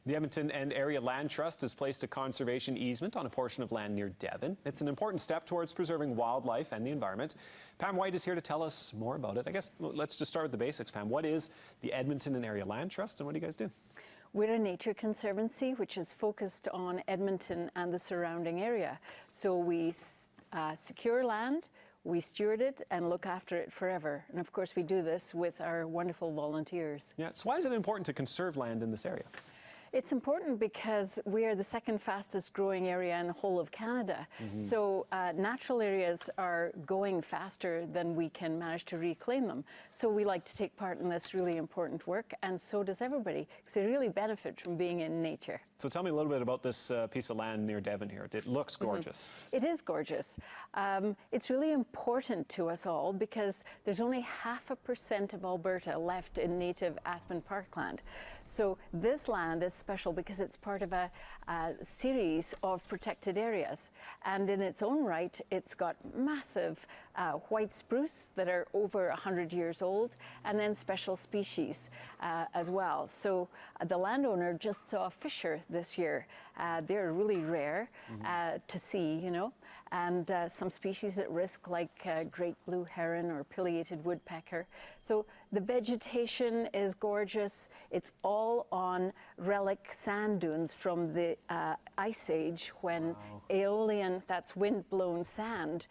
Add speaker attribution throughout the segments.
Speaker 1: The Edmonton and Area Land Trust has placed a conservation easement on a portion of land near Devon. It's an important step towards preserving wildlife and the environment. Pam White is here to tell us more about it. I guess let's just start with the basics, Pam. What is the Edmonton and Area Land Trust, and what do you guys do?
Speaker 2: We're a nature conservancy which is focused on Edmonton and the surrounding area. So we secure land, we steward it and look after it forever. And of course we do this with our wonderful volunteers.
Speaker 1: Yeah, so why is it important to conserve land in this area?
Speaker 2: It's important because we are the second fastest growing area in the whole of Canada. So natural areas are going faster than we can manage to reclaim them. So we like to take part in this really important work, and so does everybody, because they really benefit from being in nature.
Speaker 1: So tell me a little bit about this piece of land near Devon here. It looks gorgeous.
Speaker 2: It is gorgeous. It's really important to us all because there's only 0.5% of Alberta left in native aspen parkland. So this land is special because it's part of a series of protected areas, and in its own right it's got massive white spruce that are over 100 years old, and then special species as well. So the landowner just saw a fisher this year. They're really rare to see, you know, and some species at risk like great blue heron or pileated woodpecker. So the vegetation is gorgeous. It's all on relic sand dunes from the Ice Age, when aeolian, that's wind-blown sand,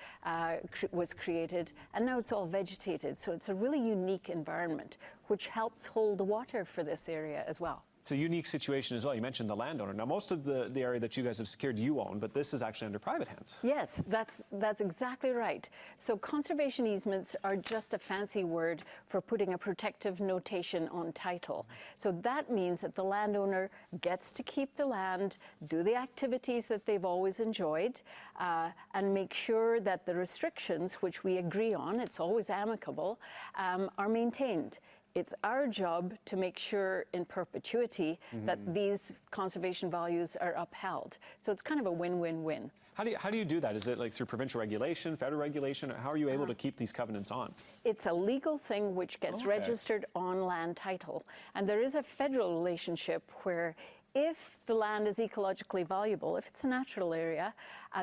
Speaker 2: was created, and now it's all vegetated. So it's a really unique environment which helps hold the water for this area as well.
Speaker 1: It's a unique situation as well. You mentioned the landowner. Now, most of the area that you guys have secured you own, but this is actually under private hands.
Speaker 2: Yes, that's exactly right. So conservation easements are just a fancy word for putting a protective notation on title. So that means that the landowner gets to keep the land, do the activities that they've always enjoyed, and make sure that the restrictions, which we agree on, it's always amicable, are maintained. It's our job to make sure in perpetuity that these conservation values are upheld. So it's kind of a win-win-win.
Speaker 1: How do you do that? Is it like through provincial regulation, federal regulation? How are you able to keep these covenants on?
Speaker 2: It's a legal thing which gets registered on land title. And there is a federal relationship where if the land is ecologically valuable, if it's a natural area,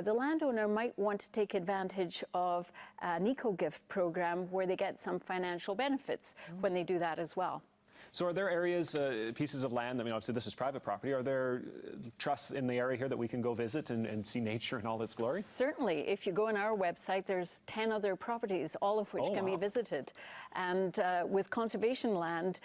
Speaker 2: the landowner might want to take advantage of an eco-gift program where they get some financial benefits when they do that as well.
Speaker 1: So are there areas, pieces of land, I mean, obviously this is private property, are there trusts in the area here that we can go visit and see nature in all its glory?
Speaker 2: Certainly. If you go on our website, there's 10 other properties, all of which can be visited. And with conservation land,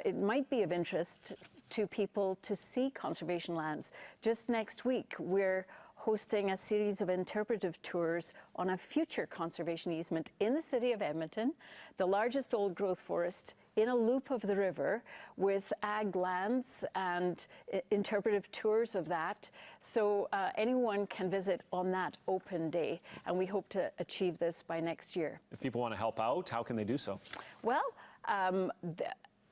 Speaker 2: it might be of interest to people to see conservation lands. Just next week, we're hosting a series of interpretive tours on a future conservation easement in the city of Edmonton, the largest old-growth forest in a loop of the river, with ag lands and interpretive tours of that. So anyone can visit on that open day, and we hope to achieve this by next year.
Speaker 1: If people want to help out, how can they do so?
Speaker 2: Well,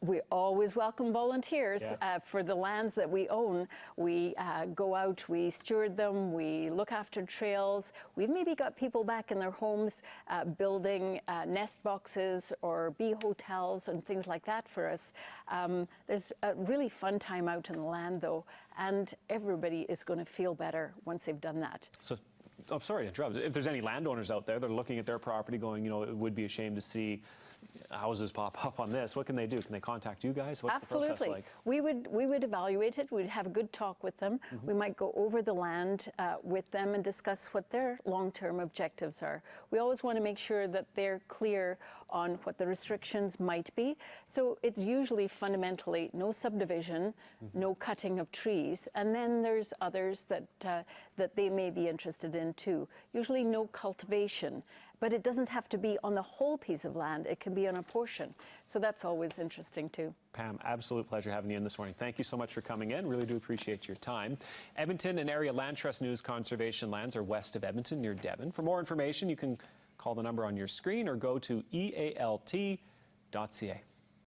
Speaker 2: we always welcome volunteers for the lands that we own. We go out, we steward them, we look after trails. We've maybe got people back in their homes building nest boxes or bee hotels and things like that for us. There's a really fun time out in the land, though, and everybody is going to feel better once they've done that.
Speaker 1: So, I'm sorry to interrupt. If there's any landowners out there that are looking at their property going, you know, it would be a shame to see houses pop up on this, what can they do? Can they contact you guys? What's the process like?
Speaker 2: We would evaluate it. We'd have a good talk with them. We might go over the land with them and discuss what their long-term objectives are. We always want to make sure that they're clear on what the restrictions might be. So it's usually fundamentally no subdivision, no cutting of trees, and then there's others that that they may be interested in too. Usually no cultivation. But it doesn't have to be on the whole piece of land. It can be on a portion. So that's always interesting too.
Speaker 1: Pam, absolute pleasure having you in this morning. Thank you so much for coming in. Really do appreciate your time. Edmonton and Area Land Trust News conservation lands are west of Edmonton near Devon. For more information, you can call the number on your screen or go to ealt.ca.